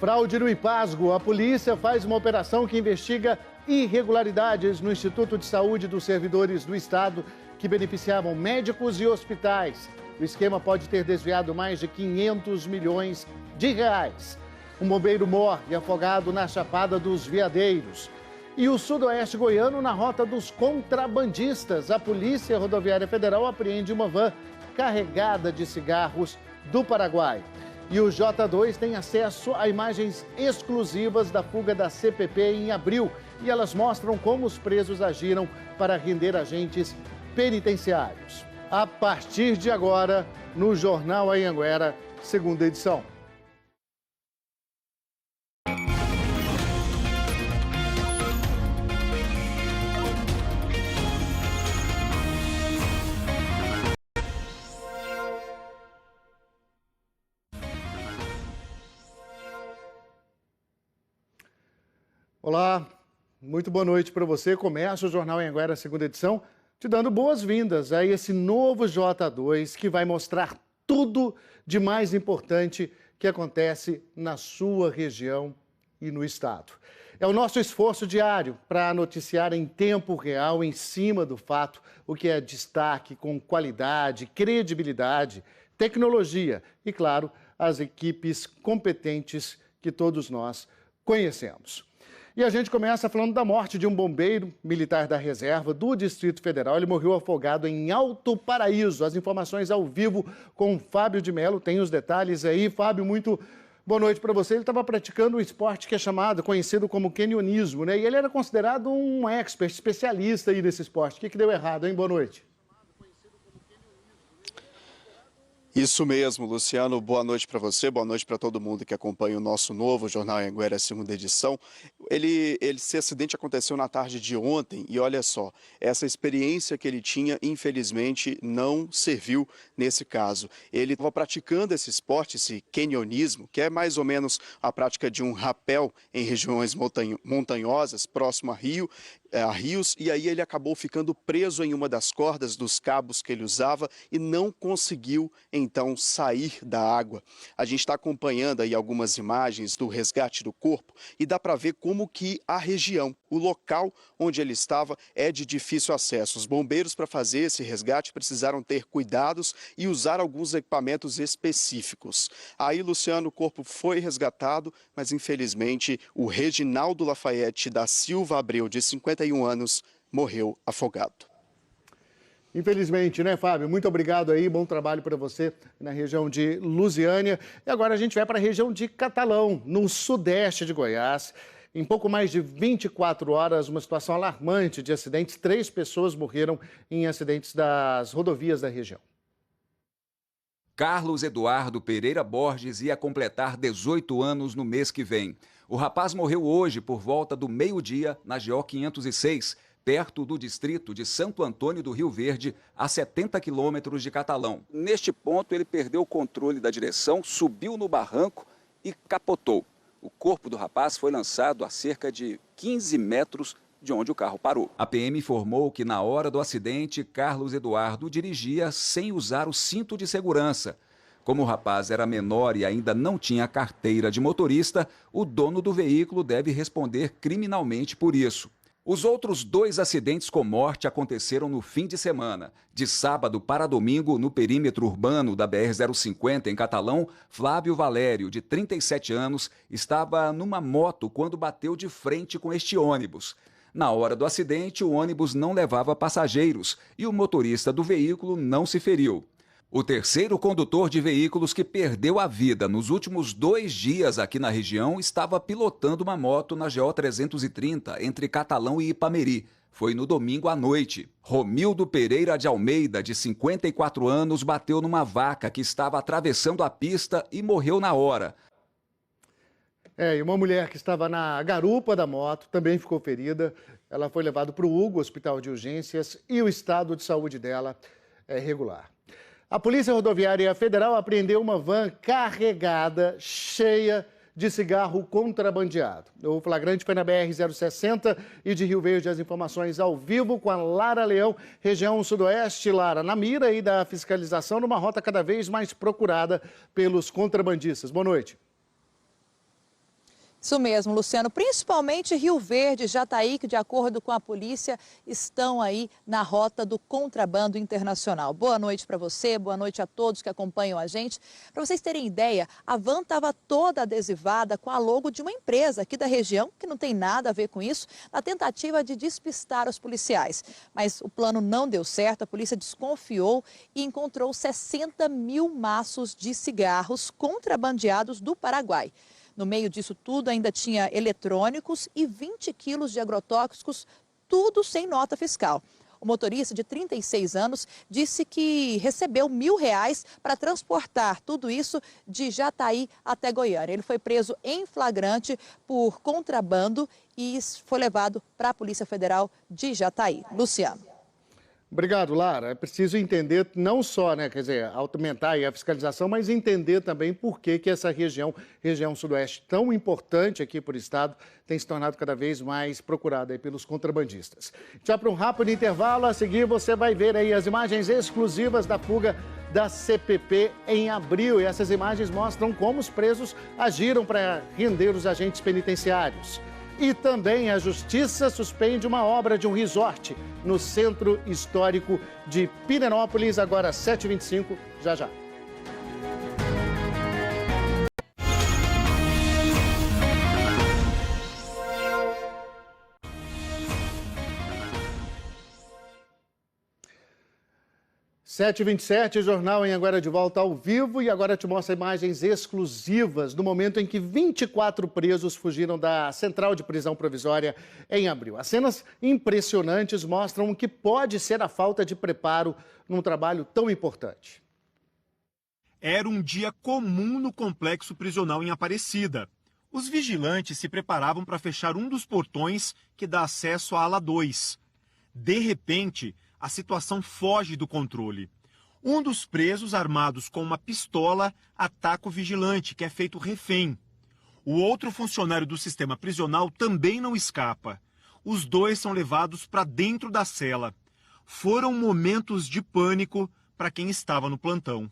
Fraude no Ipasgo. A polícia faz uma operação que investiga irregularidades no Instituto de Saúde dos Servidores do Estado que beneficiavam médicos e hospitais. O esquema pode ter desviado mais de 500 milhões de reais. Um bombeiro morre afogado na Chapada dos Veadeiros. E o sudoeste goiano na rota dos contrabandistas. A Polícia Rodoviária Federal apreende uma van carregada de cigarros do Paraguai. E o J2 tem acesso a imagens exclusivas da fuga da CPP em abril. E elas mostram como os presos agiram para render agentes penitenciários. A partir de agora, no Jornal Anhanguera, segunda edição. Olá, muito boa noite para você. Começa o Jornal Anhanguera, segunda edição, te dando boas-vindas a esse novo J2 que vai mostrar tudo de mais importante que acontece na sua região e no estado. É o nosso esforço diário para noticiar em tempo real, em cima do fato, o que é destaque com qualidade, credibilidade, tecnologia e, claro, as equipes competentes que todos nós conhecemos. E a gente começa falando da morte de um bombeiro militar da reserva do Distrito Federal. Ele morreu afogado em Alto Paraíso. As informações ao vivo com Fábio de Mello. Tem os detalhes aí. Fábio, muito boa noite para você. Ele estava praticando um esporte que é conhecido como canyonismo, né? E ele era considerado um expert, especialista aí nesse esporte. O que deu errado, hein? Boa noite. Isso mesmo, Luciano. Boa noite para você, boa noite para todo mundo que acompanha o nosso novo Jornal Anhanguera, segunda edição. Esse acidente aconteceu na tarde de ontem e olha só, essa experiência que ele tinha, infelizmente, não serviu nesse caso. Ele estava praticando esse esporte, esse canyonismo, que é mais ou menos a prática de um rapel em regiões montanhosas, próximo a rios, e aí ele acabou ficando preso em uma das cordas dos cabos que ele usava e não conseguiu, então, sair da água. A gente está acompanhando aí algumas imagens do resgate do corpo e dá para ver como que a região, o local onde ele estava, é de difícil acesso. Os bombeiros, para fazer esse resgate, precisaram ter cuidados e usar alguns equipamentos específicos. Aí, Luciano, o corpo foi resgatado, mas infelizmente o Reginaldo Lafayette da Silva Abreu, de 51 anos, morreu afogado. Infelizmente, né, Fábio? Muito obrigado aí, bom trabalho para você na região de Lusiânia. E agora a gente vai para a região de Catalão, no sudeste de Goiás. Em pouco mais de 24 horas, uma situação alarmante de acidentes. 3 pessoas morreram em acidentes das rodovias da região. Carlos Eduardo Pereira Borges ia completar 18 anos no mês que vem. O rapaz morreu hoje por volta do meio-dia na GO 506, perto do distrito de Santo Antônio do Rio Verde, a 70 quilômetros de Catalão. Neste ponto, ele perdeu o controle da direção, subiu no barranco e capotou. O corpo do rapaz foi lançado a cerca de 15 metros de onde o carro parou. A PM informou que na hora do acidente, Carlos Eduardo dirigia sem usar o cinto de segurança. Como o rapaz era menor e ainda não tinha carteira de motorista, o dono do veículo deve responder criminalmente por isso. Os outros 2 acidentes com morte aconteceram no fim de semana. De sábado para domingo, no perímetro urbano da BR-050, em Catalão, Flávio Valério, de 37 anos, estava numa moto quando bateu de frente com este ônibus. Na hora do acidente, o ônibus não levava passageiros e o motorista do veículo não se feriu. O terceiro condutor de veículos que perdeu a vida nos últimos 2 dias aqui na região estava pilotando uma moto na GO 330 entre Catalão e Ipameri. Foi no domingo à noite. Romildo Pereira de Almeida, de 54 anos, bateu numa vaca que estava atravessando a pista e morreu na hora. E uma mulher que estava na garupa da moto também ficou ferida. Ela foi levada para o Hugo, Hospital de Urgências, e o estado de saúde dela é regular. A Polícia Rodoviária Federal apreendeu uma van carregada, cheia de cigarro contrabandeado. O flagrante foi na BR-060 e de Rio Verde. As informações ao vivo com a Lara Leão, região sudoeste. Lara, na mira aí da fiscalização numa rota cada vez mais procurada pelos contrabandistas. Boa noite. Isso mesmo, Luciano. Principalmente Rio Verde e Jataí, que de acordo com a polícia, estão aí na rota do contrabando internacional. Boa noite para você, boa noite a todos que acompanham a gente. Para vocês terem ideia, a van estava toda adesivada com a logo de uma empresa aqui da região, que não tem nada a ver com isso, na tentativa de despistar os policiais. Mas o plano não deu certo, a polícia desconfiou e encontrou 60 mil maços de cigarros contrabandeados do Paraguai. No meio disso tudo ainda tinha eletrônicos e 20 quilos de agrotóxicos, tudo sem nota fiscal. O motorista de 36 anos disse que recebeu R$1.000 para transportar tudo isso de Jataí até Goiânia. Ele foi preso em flagrante por contrabando e foi levado para a Polícia Federal de Jataí. Luciano. Obrigado, Lara. É preciso entender não só, quer dizer, aumentar aí a fiscalização, mas entender também por que essa região sudoeste tão importante aqui por estado, tem se tornado cada vez mais procurada aí pelos contrabandistas. Já para um rápido intervalo, a seguir você vai ver aí as imagens exclusivas da fuga da CPP em abril. E essas imagens mostram como os presos agiram para render os agentes penitenciários. E também a Justiça suspende uma obra de um resort no Centro Histórico de Pirenópolis, agora 7h25, já. 7h27, Jornal Anhanguera de volta ao vivo e agora te mostra imagens exclusivas do momento em que 24 presos fugiram da central de prisão provisória em abril. As cenas impressionantes mostram o que pode ser a falta de preparo num trabalho tão importante. Era um dia comum no complexo prisional em Aparecida. Os vigilantes se preparavam para fechar um dos portões que dá acesso à ala 2. De repente, a situação foge do controle. Um dos presos, armados com uma pistola, ataca o vigilante, que é feito refém. O outro funcionário do sistema prisional também não escapa. Os dois são levados para dentro da cela. Foram momentos de pânico para quem estava no plantão.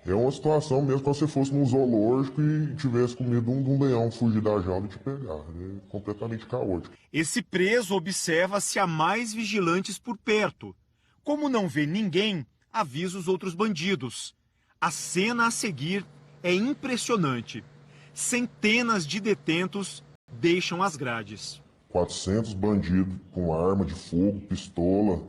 É uma situação mesmo como se fosse num zoológico e tivesse com medo de um leão fugir da jaula e te pegar. É completamente caótico. Esse preso observa se há mais vigilantes por perto. Como não vê ninguém, avisa os outros bandidos. A cena a seguir é impressionante. Centenas de detentos deixam as grades. 400 bandidos com arma de fogo, pistola,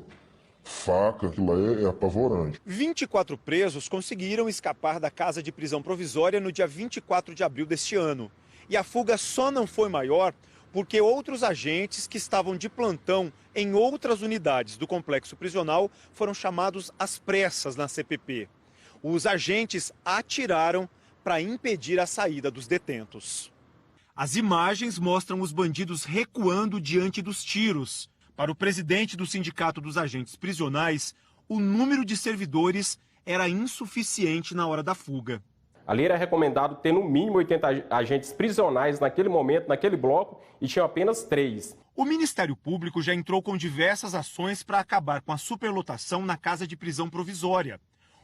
faca, aquilo lá é apavorante. 24 presos conseguiram escapar da casa de prisão provisória no dia 24 de abril deste ano. E a fuga só não foi maior porque outros agentes que estavam de plantão em outras unidades do complexo prisional foram chamados às pressas na CPP. Os agentes atiraram para impedir a saída dos detentos. As imagens mostram os bandidos recuando diante dos tiros. Para o presidente do Sindicato dos Agentes Prisionais, o número de servidores era insuficiente na hora da fuga. Ali era recomendado ter no mínimo 80 agentes prisionais naquele momento, naquele bloco, e tinham apenas 3. O Ministério Público já entrou com diversas ações para acabar com a superlotação na casa de prisão provisória.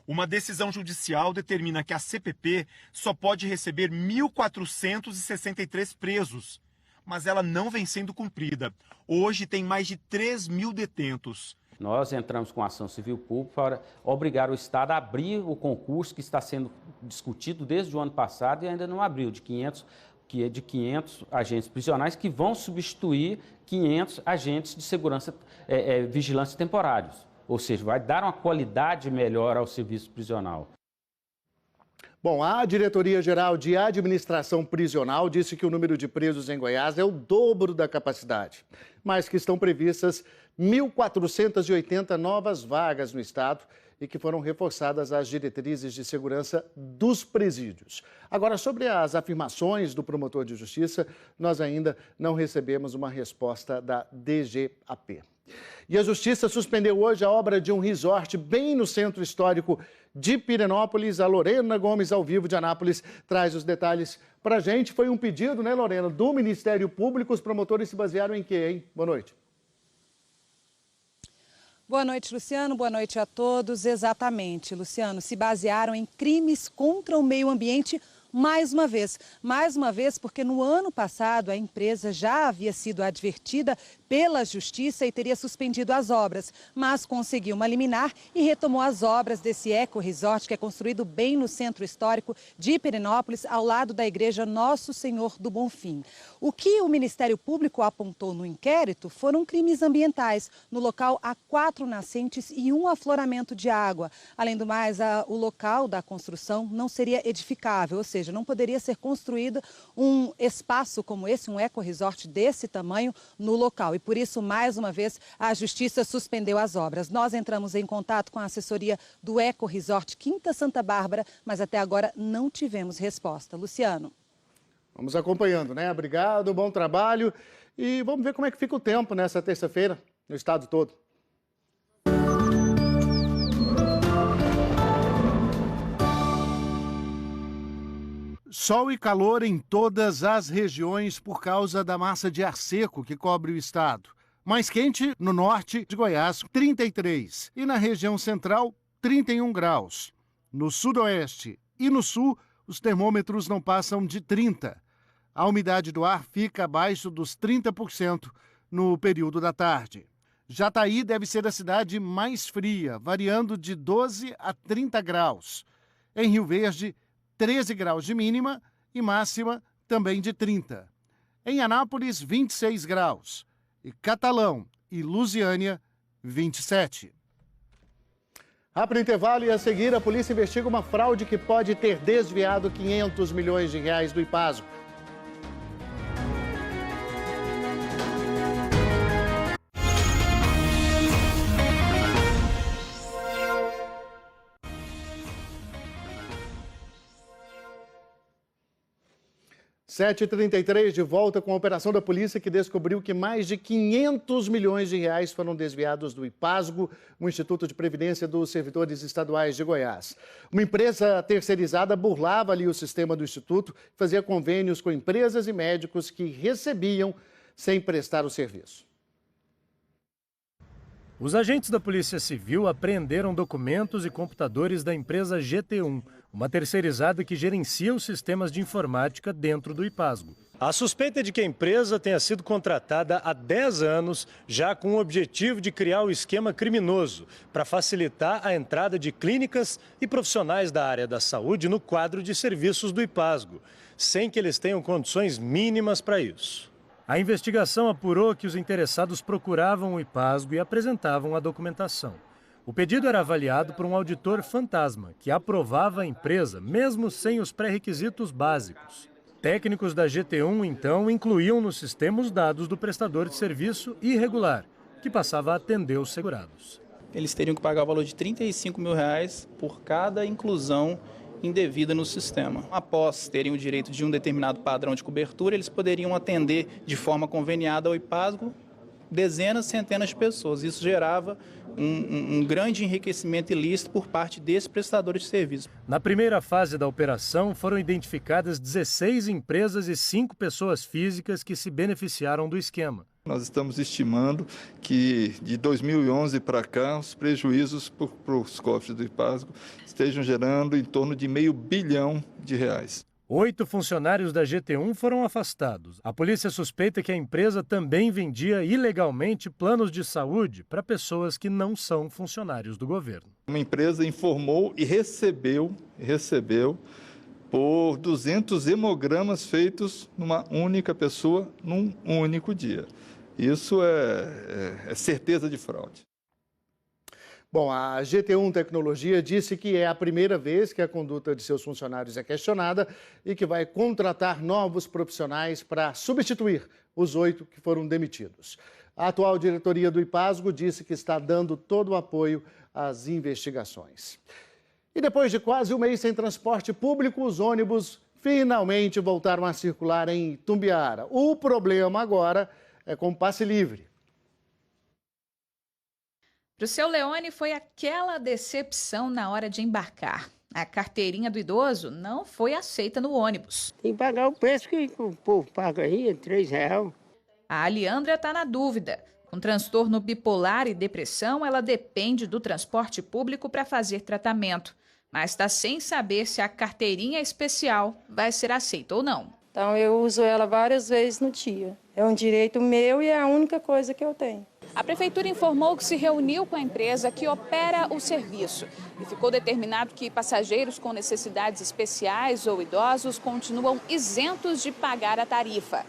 Uma decisão judicial determina que a CPP só pode receber 1.463 presos, mas ela não vem sendo cumprida. Hoje tem mais de 3.000 detentos. Nós entramos com ação civil pública para obrigar o Estado a abrir o concurso que está sendo discutido desde o ano passado e ainda não abriu, de 500 agentes prisionais que vão substituir 500 agentes de segurança, vigilância temporários. Ou seja, vai dar uma qualidade melhor ao serviço prisional. Bom, a Diretoria-Geral de Administração Prisional disse que o número de presos em Goiás é o dobro da capacidade, mas que estão previstas 1.480 novas vagas no estado e que foram reforçadas as diretrizes de segurança dos presídios. Agora, sobre as afirmações do promotor de justiça, nós ainda não recebemos uma resposta da DGAP. E a Justiça suspendeu hoje a obra de um resort bem no centro histórico de Pirenópolis. A Lorena Gomes, ao vivo de Anápolis, traz os detalhes para a gente. Foi um pedido, né, Lorena, do Ministério Público. Os promotores se basearam em quê, hein? Boa noite. Boa noite, Luciano. Boa noite a todos. Exatamente, Luciano. Se basearam em crimes contra o meio ambiente mais uma vez porque no ano passado a empresa já havia sido advertida pela Justiça e teria suspendido as obras, mas conseguiu uma liminar e retomou as obras desse eco-resort que é construído bem no centro histórico de Pirenópolis, ao lado da igreja Nosso Senhor do Bonfim. O que o Ministério Público apontou no inquérito foram crimes ambientais. No local há 4 nascentes e um afloramento de água. Além do mais, o local da construção não seria edificável, ou seja, não poderia ser construído um espaço como esse, um eco-resort desse tamanho no local. E por isso, mais uma vez, a Justiça suspendeu as obras. Nós entramos em contato com a assessoria do eco-resort Quinta Santa Bárbara, mas até agora não tivemos resposta. Luciano. Vamos acompanhando, né? Obrigado, bom trabalho. E vamos ver como é que fica o tempo nessa terça-feira no estado todo. Sol e calor em todas as regiões por causa da massa de ar seco que cobre o estado. Mais quente no norte de Goiás, 33. E na região central, 31 graus. No sudoeste e no sul, os termômetros não passam de 30. A umidade do ar fica abaixo dos 30% no período da tarde. Jataí deve ser a cidade mais fria, variando de 12 a 30 graus. Em Rio Verde, 13 graus de mínima e máxima também de 30. Em Anápolis, 26 graus. E Catalão e Lusiânia, 27. Rápido intervalo e a seguir a polícia investiga uma fraude que pode ter desviado 500 milhões de reais do IPASGO. Sete 7h33, de volta com a operação da polícia que descobriu que mais de 500 milhões de reais foram desviados do IPASGO, o Instituto de Previdência dos Servidores Estaduais de Goiás. Uma empresa terceirizada burlava ali o sistema do Instituto, fazia convênios com empresas e médicos que recebiam sem prestar o serviço. Os agentes da Polícia Civil apreenderam documentos e computadores da empresa GT1, uma terceirizada que gerencia os sistemas de informática dentro do IPASGO. A suspeita é de que a empresa tenha sido contratada há 10 anos, já com o objetivo de criar o esquema criminoso, para facilitar a entrada de clínicas e profissionais da área da saúde no quadro de serviços do IPASGO, sem que eles tenham condições mínimas para isso. A investigação apurou que os interessados procuravam o IPASGO e apresentavam a documentação. O pedido era avaliado por um auditor fantasma, que aprovava a empresa, mesmo sem os pré-requisitos básicos. Técnicos da GT1, então, incluíam no sistema os dados do prestador de serviço irregular, que passava a atender os segurados. Eles teriam que pagar o valor de R$35 mil por cada inclusão indevida no sistema. Após terem o direito de um determinado padrão de cobertura, eles poderiam atender de forma conveniada ao IPASGO dezenas, centenas de pessoas. Isso gerava um grande enriquecimento ilícito por parte desses prestadores de serviço. Na primeira fase da operação, foram identificadas 16 empresas e 5 pessoas físicas que se beneficiaram do esquema. Nós estamos estimando que de 2011 para cá, os prejuízos para os cofres do IPASGO estejam gerando em torno de R$500 bilhão. 8 funcionários da GT1 foram afastados. A polícia suspeita que a empresa também vendia ilegalmente planos de saúde para pessoas que não são funcionários do governo. Uma empresa informou e recebeu por 200 hemogramas feitos numa única pessoa, num único dia. Isso é certeza de fraude. Bom, a GT1 Tecnologia disse que é a primeira vez que a conduta de seus funcionários é questionada e que vai contratar novos profissionais para substituir os 8 que foram demitidos. A atual diretoria do IPASGO disse que está dando todo o apoio às investigações. E depois de quase um mês sem transporte público, os ônibus finalmente voltaram a circular em Itumbiara. O problema agora é com passe livre. Para o seu Leone foi aquela decepção na hora de embarcar. A carteirinha do idoso não foi aceita no ônibus. Tem que pagar o preço que o povo paga aí, R$3. A Aliandra está na dúvida. Com transtorno bipolar e depressão, ela depende do transporte público para fazer tratamento. mas está sem saber se a carteirinha especial vai ser aceita ou não. Então eu uso ela várias vezes no dia. É um direito meu e é a única coisa que eu tenho. A Prefeitura informou que se reuniu com a empresa que opera o serviço e ficou determinado que passageiros com necessidades especiais ou idosos continuam isentos de pagar a tarifa,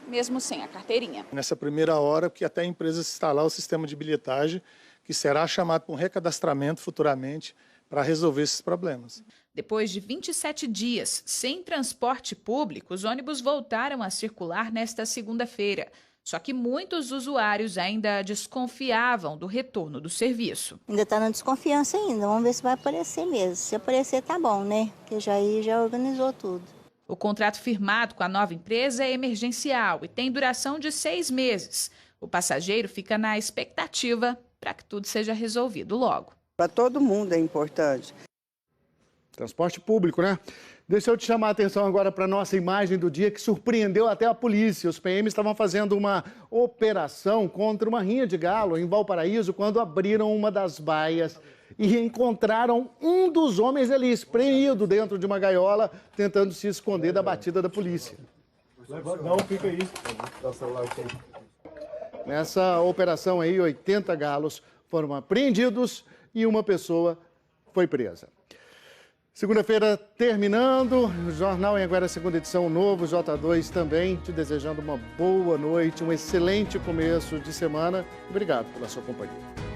mesmo sem a carteirinha. Nessa primeira hora, que até a empresa instalar o sistema de bilhetagem, que será chamado para um recadastramento futuramente para resolver esses problemas. Depois de 27 dias sem transporte público, os ônibus voltaram a circular nesta segunda-feira. Só que muitos usuários ainda desconfiavam do retorno do serviço. Ainda está na desconfiança ainda, vamos ver se vai aparecer mesmo. Se aparecer, tá bom, né? Porque já organizou tudo. O contrato firmado com a nova empresa é emergencial e tem duração de 6 meses. O passageiro fica na expectativa para que tudo seja resolvido logo. Para todo mundo é importante. Transporte público, né? Deixa eu te chamar a atenção agora para a nossa imagem do dia que surpreendeu até a polícia. Os PMs estavam fazendo uma operação contra uma rinha de galo em Valparaíso quando abriram uma das baias e encontraram um dos homens ali espremido dentro de uma gaiola tentando se esconder da batida da polícia. Não, fica aí. Nessa operação aí, 80 galos foram apreendidos e uma pessoa foi presa. Segunda-feira terminando, o Jornal Anhanguera, segunda edição, novo J2 também, te desejando uma boa noite, um excelente começo de semana. Obrigado pela sua companhia.